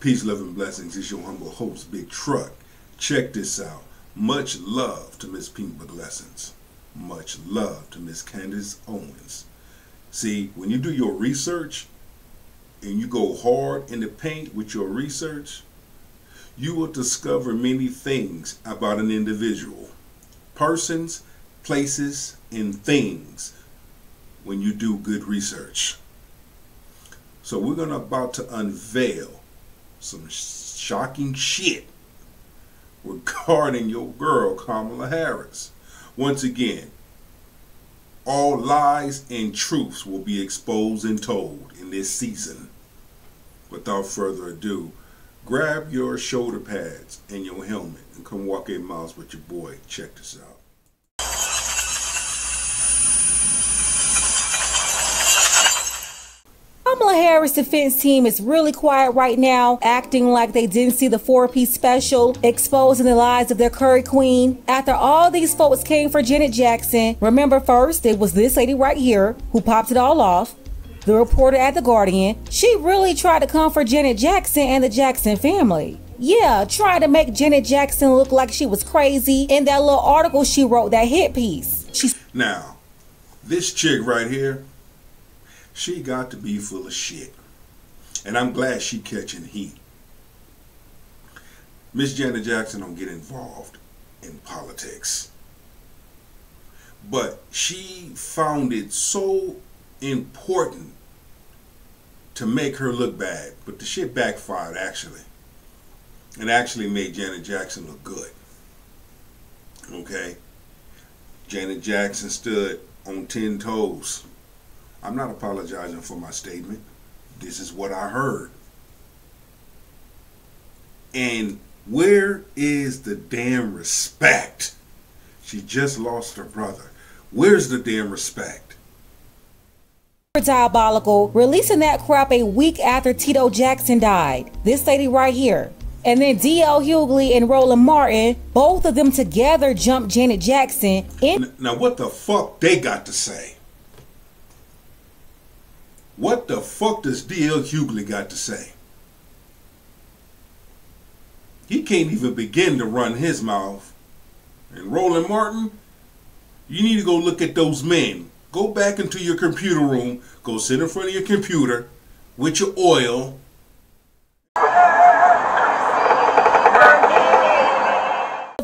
Peace, love, and blessings. It's your humble host, Big Truck. Check this out. Much love to Miss Pink Book Lessons. Much love to Miss Candace Owens. See, when you do your research and you go hard in the paint with your research, you will discover many things about an individual, persons, places, and things when you do good research. So we're about to unveil some shocking shit regarding your girl Kamala Harris. Once again, all lies and truths will be exposed and told in this season. Without further ado, grab your shoulder pads and your helmet and come walk 8 miles with your boy. Check this out. Kamala Harris' defense team is really quiet right now, acting like they didn't see the 4-piece special, exposing the lies of their curry queen. After all these folks came for Janet Jackson, remember first it was this lady right here who popped it all off, the reporter at The Guardian. She really tried to come for Janet Jackson and the Jackson family. Yeah, tried to make Janet Jackson look like she was crazy in that little article she wrote, that hit piece. Now, this chick right here, she got to be full of shit. And I'm glad she catching heat. Miss Janet Jackson don't get involved in politics. But she found it so important to make her look bad. But the shit backfired actually. It actually made Janet Jackson look good. Okay? Janet Jackson stood on 10 toes. I'm not apologizing for my statement. This is what I heard. And where is the damn respect? She just lost her brother. Where's the damn respect? Diabolical, releasing that crap a week after Tito Jackson died. This lady right here. And then D.L. Hughley and Roland Martin, both of them together jumped Janet Jackson in. Now what the fuck they got to say? What the fuck does D.L. Hughley got to say? He can't even begin to run his mouth. And Roland Martin, you need to go look at those men. Go back into your computer room. Go sit in front of your computer with your oil.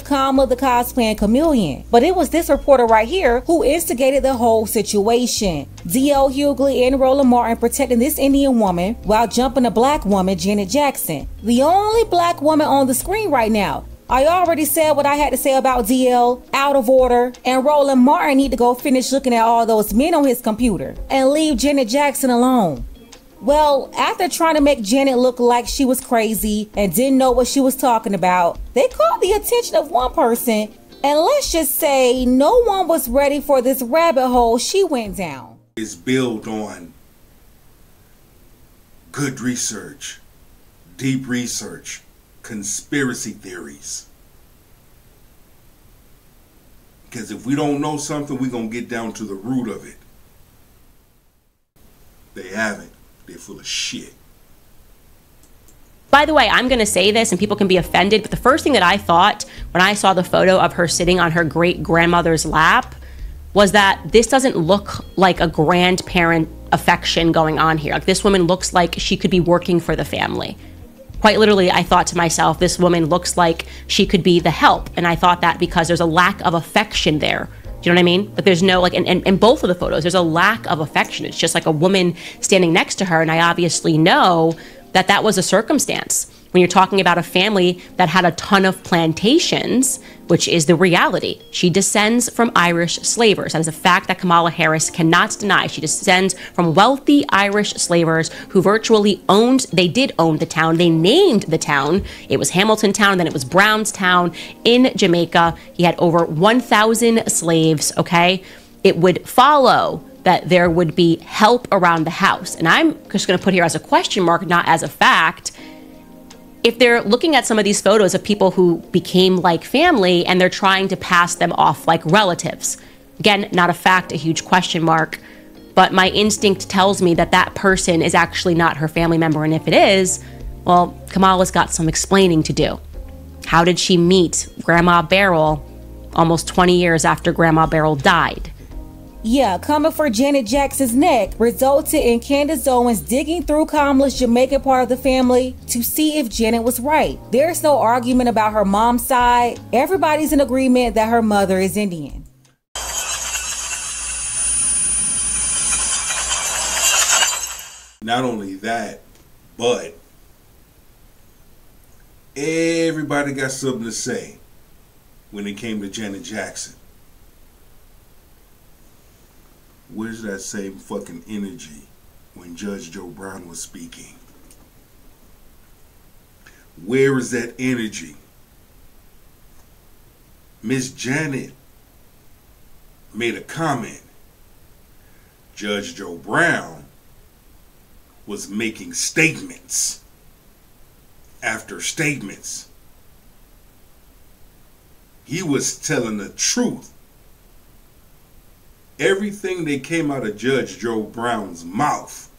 Kamala the cosplaying chameleon. But it was this reporter right here who instigated the whole situation. D.L. Hughley and Roland Martin protecting this Indian woman while jumping a black woman, Janet Jackson. The only black woman on the screen right now. I already said what I had to say about DL, out of order, and Roland Martin need to go finish looking at all those men on his computer and leave Janet Jackson alone. Well, after trying to make Janet look like she was crazy and didn't know what she was talking about, they caught the attention of one person, and let's just say no one was ready for this rabbit hole she went down. It's built on good research, deep research, conspiracy theories. Because if we don't know something, we're going to get down to the root of it. They haven't. They're full of shit. By the way, I'm going to say this and people can be offended, but the first thing that I thought when I saw the photo of her sitting on her great-grandmother's lap was that this doesn't look like a grandparent affection going on here. Like, this woman looks like she could be working for the family. Quite literally, I thought to myself, this woman looks like she could be the help. And I thought that because there's a lack of affection there. Do you know what I mean? But there's no, like, in both of the photos, there's a lack of affection. It's just like a woman standing next to her. And I obviously know that that was a circumstance. When you're talking about a family that had a ton of plantations, which is the reality. She descends from Irish slavers. That is a fact that Kamala Harris cannot deny. She descends from wealthy Irish slavers who virtually they did own the town. They named the town. It was Hamilton Town, then it was Brownstown in Jamaica. He had over 1,000 slaves, okay? It would follow that there would be help around the house. And I'm just gonna put here as a question mark, not as a fact. If they're looking at some of these photos of people who became like family and they're trying to pass them off like relatives, again, not a fact, a huge question mark, but my instinct tells me that that person is actually not her family member. And if it is, Well, Kamala's got some explaining to do. How did she meet Grandma Beryl almost 20 years after Grandma Beryl died? Yeah, coming for Janet Jackson's neck resulted in Candace Owens digging through Kamala's Jamaican part of the family to see if Janet was right. There's no argument about her mom's side. Everybody's in agreement that her mother is Indian. Not only that, but everybody got something to say when it came to Janet Jackson. Where's that same fucking energy when Judge Joe Brown was speaking? Where is that energy? Miss Janet made a comment. Judge Joe Brown was making statements after statements. He was telling the truth. Everything that came out of Judge Joe Brown's mouth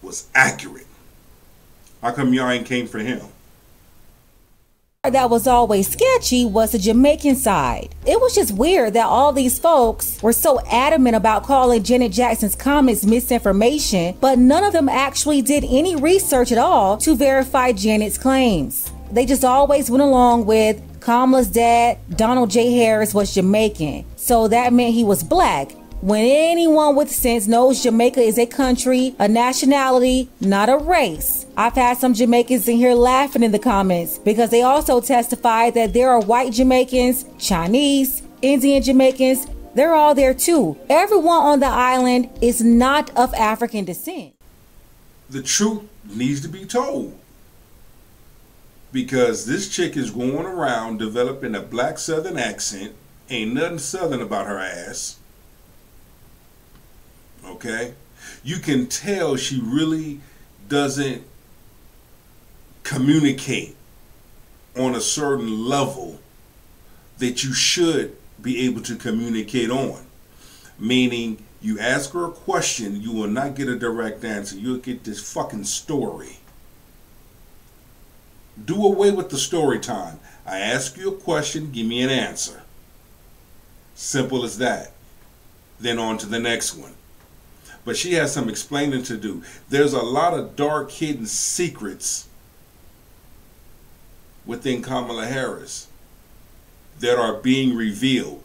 was accurate. How come y'all ain't came for him? That was always sketchy was the Jamaican side. It was just weird that all these folks were so adamant about calling Janet Jackson's comments misinformation, but none of them actually did any research at all to verify Janet's claims. They just always went along with Kamala's dad, Donald J. Harris, was Jamaican, so that meant he was black. When anyone with sense knows Jamaica is a country, a nationality, not a race. I've had some Jamaicans in here laughing in the comments because they also testified that there are white Jamaicans, Chinese, Indian Jamaicans. They're all there too. Everyone on the island is not of African descent. The truth needs to be told. Because this chick is going around developing a black southern accent. Ain't nothing southern about her ass. Okay? You can tell she really doesn't communicate on a certain level that you should be able to communicate on. Meaning, you ask her a question, you will not get a direct answer. You'll get this fucking story. Do away with the story time. I ask you a question, give me an answer. Simple as that. Then on to the next one. But she has some explaining to do. There's a lot of dark hidden secrets within Kamala Harris that are being revealed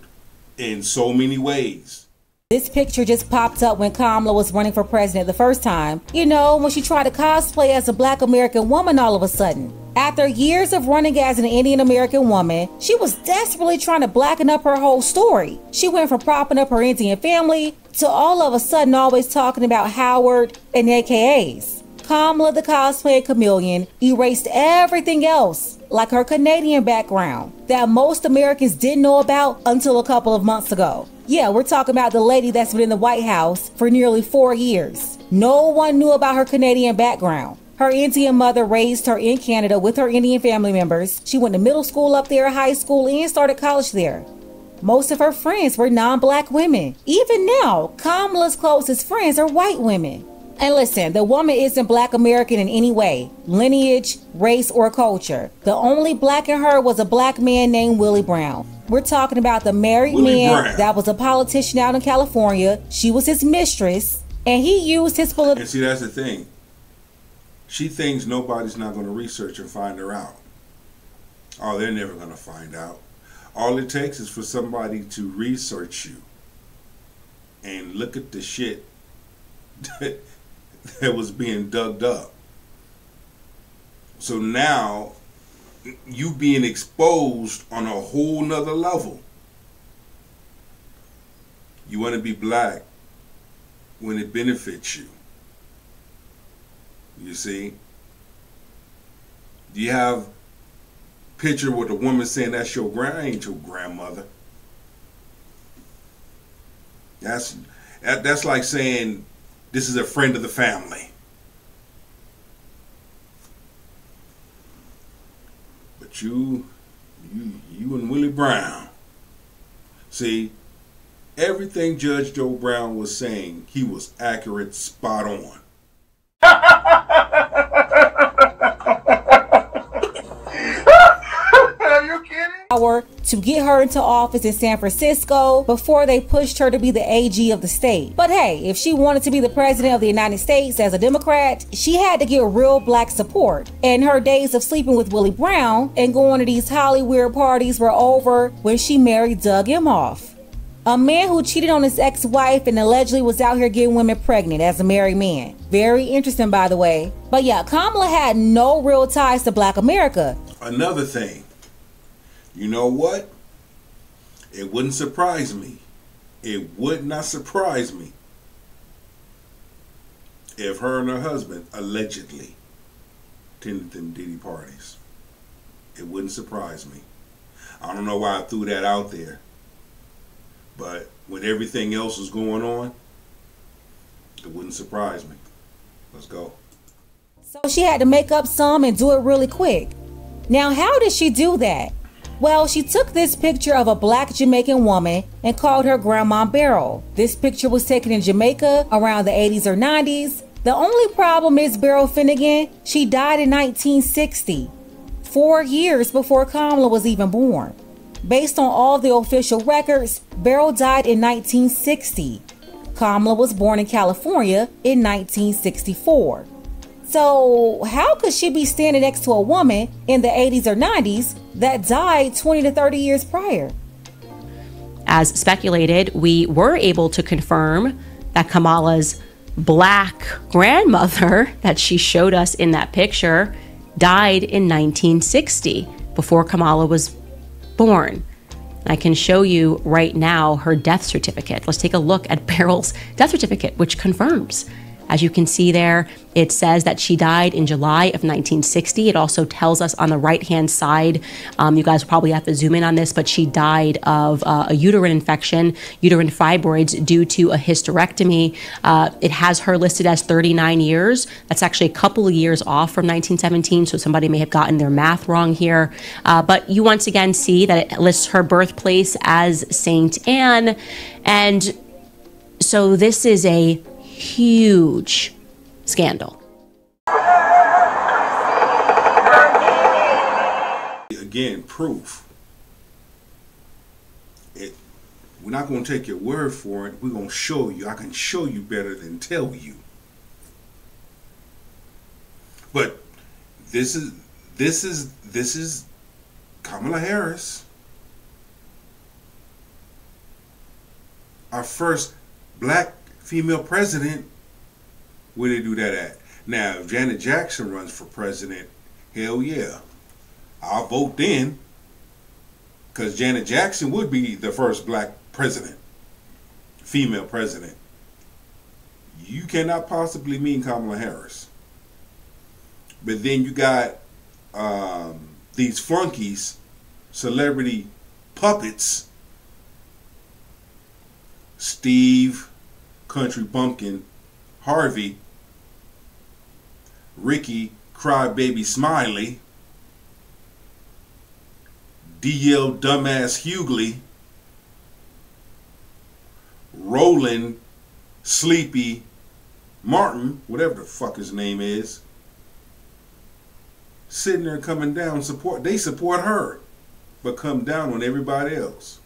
in so many ways. This picture just popped up when Kamala was running for president the first time. You know, when she tried to cosplay as a black American woman all of a sudden. After years of running as an Indian American woman, she was desperately trying to blacken up her whole story. She went from propping up her Indian family to all of a sudden always talking about Howard and AKAs. Kamala the cosplay chameleon erased everything else, like her Canadian background, that most Americans didn't know about until a couple of months ago. Yeah, we're talking about the lady that's been in the White House for nearly 4 years. No one knew about her Canadian background. Her Indian mother raised her in Canada with her Indian family members. She went to middle school up there, high school, and started college there. Most of her friends were non-black women. Even now, Kamala's closest friends are white women. And listen, the woman isn't black American in any way, lineage, race, or culture. The only black in her was a black man named Willie Brown. We're talking about the married man that was a politician out in California. She was his mistress, and he used his political... And see, that's the thing. She thinks nobody's not going to research and find her out. Oh, they're never going to find out. All it takes is for somebody to research you and look at the shit that was being dug up. So now you being exposed on a whole nother level. You want to be black when it benefits you. You see? You have picture with a woman saying that's your ain't your grandmother. That's like saying this is a friend of the family. But you and Willie Brown. See, everything Judge Joe Brown was saying, he was accurate, spot on. to get her into office in San Francisco before they pushed her to be the AG of the state. But hey, if she wanted to be the president of the United States as a Democrat, she had to get real black support. And her days of sleeping with Willie Brown and going to these Hollywood parties were over when she married Doug Emhoff, a man who cheated on his ex-wife and allegedly was out here getting women pregnant as a married man. Very interesting, by the way. But yeah, Kamala had no real ties to Black America. Another thing, you know what? It wouldn't surprise me. It would not surprise me if her and her husband allegedly attended them Diddy parties. It wouldn't surprise me. I don't know why I threw that out there. But with everything else was going on, it wouldn't surprise me. Let's go. So she had to make up some and do it really quick. Now, how did she do that? Well, she took this picture of a black Jamaican woman and called her Grandma Beryl. This picture was taken in Jamaica around the 80s or 90s. The only problem is Beryl Finnegan, she died in 1960, 4 years before Kamala was even born. Based on all the official records, Beryl died in 1960. Kamala was born in California in 1964. So how could she be standing next to a woman in the 80s or 90s that died 20 to 30 years prior? As speculated, we were able to confirm that Kamala's black grandmother that she showed us in that picture died in 1960, before Kamala was born. I can show you right now her death certificate. Let's take a look at Beryl's death certificate, which confirms. As you can see there, it says that she died in July of 1960. It also tells us on the right-hand side, you guys will probably have to zoom in on this, but she died of a uterine infection, uterine fibroids due to a hysterectomy. It has her listed as 39 years. That's actually a couple of years off from 1917, so somebody may have gotten their math wrong here. But you once again see that it lists her birthplace as Saint Anne. And so this is a huge scandal. Again, proof. We're not going to take your word for it. We're going to show you. I can show you better than tell you. But this is Kamala Harris, our first black female president. Where they do that at? Now, if Janet Jackson runs for president, hell yeah, I'll vote then, because Janet Jackson would be the first black president, female president. You cannot possibly mean Kamala Harris. But then you got these flunkies, celebrity puppets, Steve Country Bumpkin Harvey, Ricky Crybaby Smiley, DL Dumbass Hughley, Roland Sleepy Martin, whatever the fuck his name is, sitting there coming down, they support her, but come down on everybody else.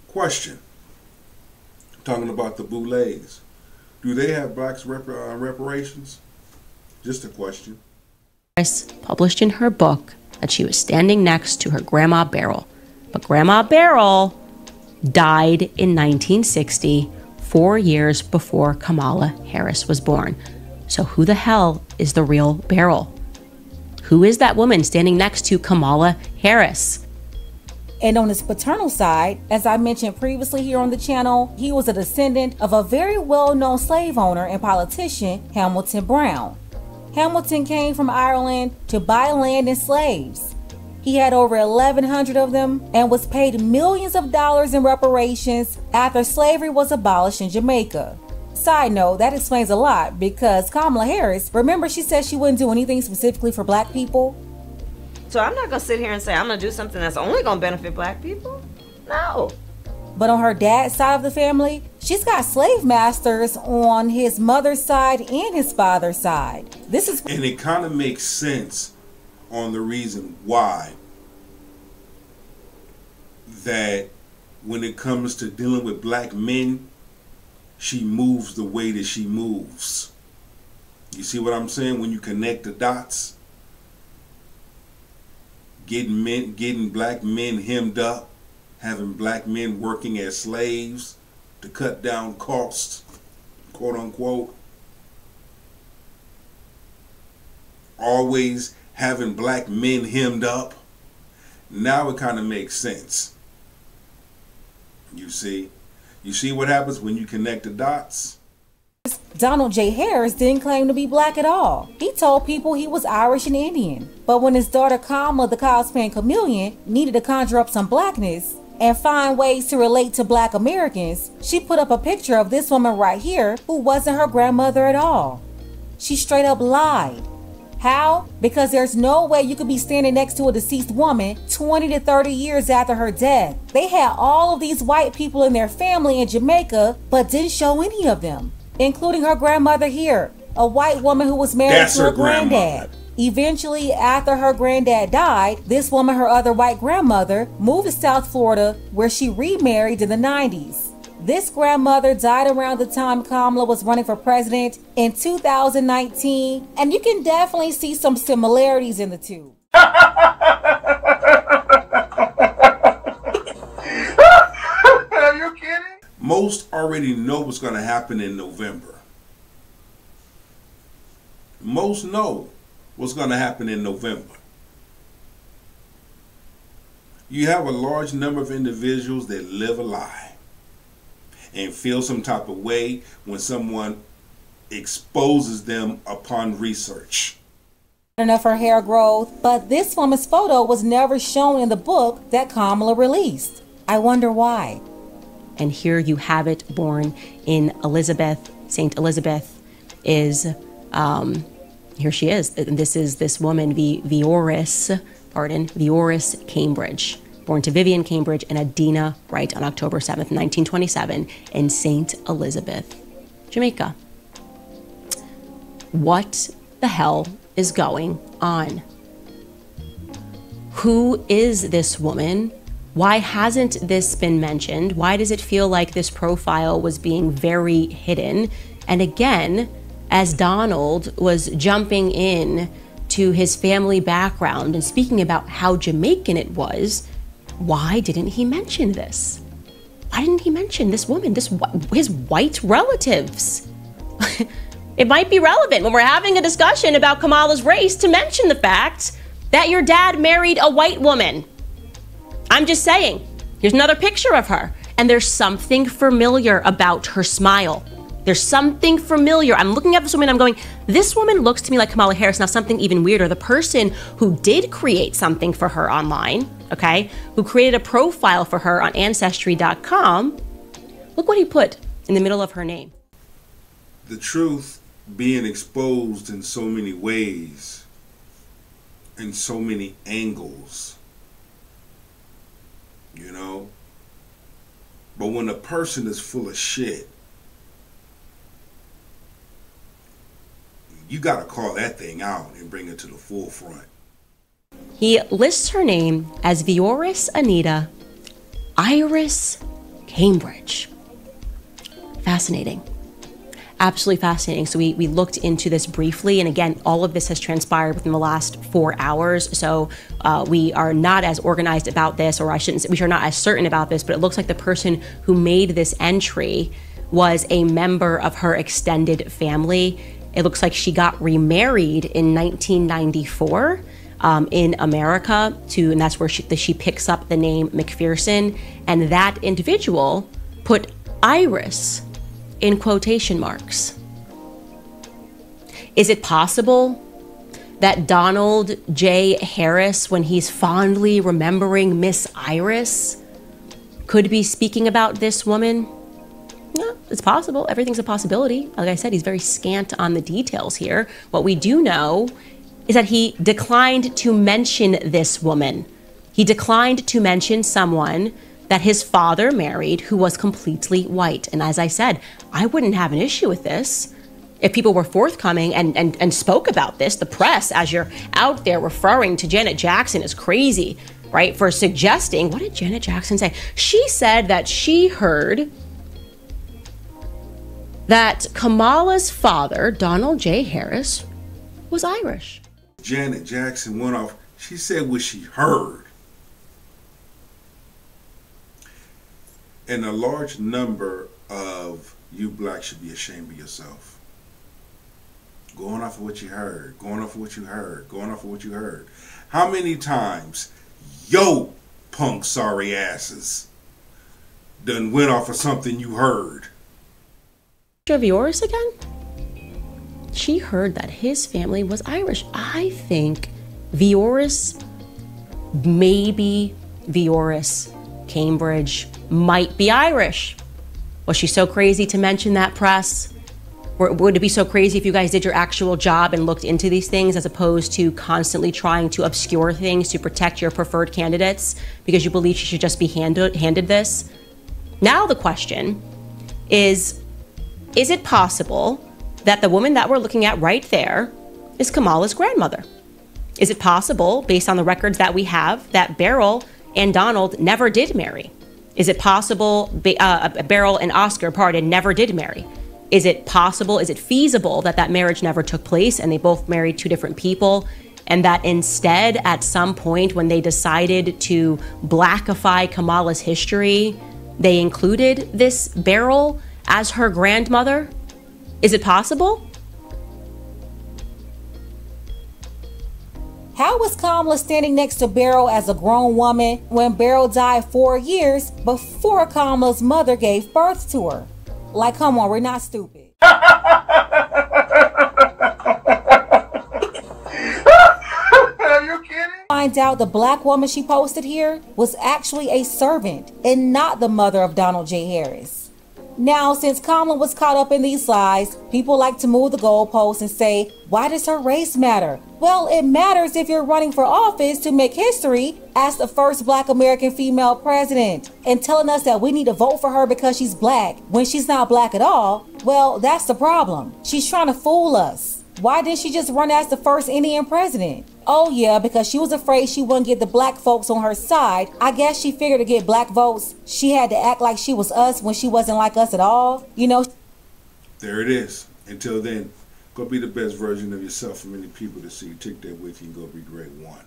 Question. Talking about the boulets. Do they have blacks reparations? Just a question. Published in her book that she was standing next to her Grandma Beryl. But Grandma Beryl died in 1960, 4 years before Kamala Harris was born. So who the hell is the real Beryl? Who is that woman standing next to Kamala Harris? And on his paternal side, as I mentioned previously here on the channel, he was a descendant of a very well-known slave owner and politician, Hamilton Brown. Hamilton came from Ireland to buy land and slaves. He had over 1,100 of them and was paid millions of dollars in reparations after slavery was abolished in Jamaica. Side note, that explains a lot, because Kamala Harris, remember she said she wouldn't do anything specifically for black people? So I'm not going to sit here and say I'm going to do something that's only going to benefit black people. No. But on her dad's side of the family, she's got slave masters on his mother's side and his father's side. And it kind of makes sense on the reason why that when it comes to dealing with black men, she moves the way that she moves. You see what I'm saying? When you connect the dots, getting black men hemmed up, having black men working as slaves to cut down costs, quote unquote. Always having black men hemmed up. Now it kind of makes sense. You see what happens when you connect the dots? Donald J. Harris didn't claim to be black at all. He told people he was Irish and Indian. But when his daughter Kamala, the cosplaying chameleon, needed to conjure up some blackness and find ways to relate to black Americans, she put up a picture of this woman right here who wasn't her grandmother at all. She straight up lied. How? Because there's no way you could be standing next to a deceased woman 20 to 30 years after her death. They had all of these white people in their family in Jamaica, but didn't show any of them, including her grandmother here, a white woman who was married to her granddad. Eventually, after her granddad died, this woman, her other white grandmother, moved to South Florida, where she remarried in the 90s. This grandmother died around the time Kamala was running for president in 2019, and you can definitely see some similarities in the two. Are you kidding? Most already know what's going to happen in November. Most know what's going to happen in November. You have a large number of individuals that live a lie and feel some type of way when someone exposes them upon research. Enough her hair growth, but this woman's photo was never shown in the book that Kamala released. I wonder why. And here you have it, born in Elizabeth. Saint Elizabeth is, here she is. This is this woman, Vioris Cambridge, born to Vivian Cambridge and Adina Wright on October 7th, 1927 in Saint Elizabeth, Jamaica. What the hell is going on? Who is this woman? Why hasn't this been mentioned? Why does it feel like this profile was being very hidden? And again, as Donald was jumping in to his family background and speaking about how Jamaican it was, why didn't he mention this? Why didn't he mention this woman, his white relatives? It might be relevant when we're having a discussion about Kamala's race to mention the fact that your dad married a white woman. I'm just saying, here's another picture of her, and there's something familiar about her smile. There's something familiar. I'm looking at this woman, I'm going, this woman looks to me like Kamala Harris. Now, something even weirder, the person who did create something for her online, okay, who created a profile for her on Ancestry.com, look what he put in the middle of her name. The truth being exposed in so many ways, in so many angles, you know? But when a person is full of shit, you gotta call that thing out and bring it to the forefront. He lists her name as Vioris Anita Iris Cambridge. Fascinating. Absolutely fascinating. So we looked into this briefly, and again, all of this has transpired within the last 4 hours. So we are not as organized about this, or I shouldn't say, we are not as certain about this, but it looks like the person who made this entry was a member of her extended family. It looks like she got remarried in 1994 in America and that's where she picks up the name McPherson, and that individual put Iris in quotation marks. Is it possible that Donald J. Harris, when he's fondly remembering Miss Iris, could be speaking about this woman? Yeah, it's possible. Everything's a possibility. Like I said, he's very scant on the details here. What we do know is that he declined to mention this woman. He declined to mention someone that his father married who was completely white. And as I said, I wouldn't have an issue with this if people were forthcoming and spoke about this. The press, as you're out there referring to Janet Jackson as crazy, right, for suggesting, what did Janet Jackson say? She said that she heard that Kamala's father, Donald J. Harris, was Irish. Janet Jackson went off. She said what she heard. And a large number of you blacks should be ashamed of yourself. Going off of what you heard, going off of what you heard, going off of what you heard. How many times yo punk sorry asses done went off of something you heard? Of yours again? She heard that his family was Irish. I think Vioris, maybe Vioris, Cambridge, might be Irish. Was she so crazy to mention that, press? Would it be so crazy if you guys did your actual job and looked into these things as opposed to constantly trying to obscure things to protect your preferred candidates because you believe she should just be handed this? Now the question is it possible that the woman that we're looking at right there is Kamala's grandmother? Is it possible, based on the records that we have, that Beryl and Donald never did marry? Is it possible Beryl and Oscar, never did marry? Is it possible, is it feasible that that marriage never took place and they both married two different people, and that instead at some point when they decided to blackify Kamala's history, they included this Beryl as her grandmother? Is it possible? How was Kamala standing next to Beryl as a grown woman when Beryl died 4 years before Kamala's mother gave birth to her? Like, come on, we're not stupid. Are you kidding? Find out the black woman she posted here was actually a servant and not the mother of Donald J. Harris. Now, since Kamala was caught up in these lies, people like to move the goalposts and say, why does her race matter? Well, it matters if you're running for office to make history as the first black American female president and telling us that we need to vote for her because she's black when she's not black at all. Well, that's the problem. She's trying to fool us. Why didn't she just run as the first Indian president? Oh yeah, because she was afraid she wouldn't get the black folks on her side. I guess she figured to get black votes, she had to act like she was us when she wasn't like us at all. You know. There it is. Until then, go be the best version of yourself for many people to see. Take that with you and go be great one.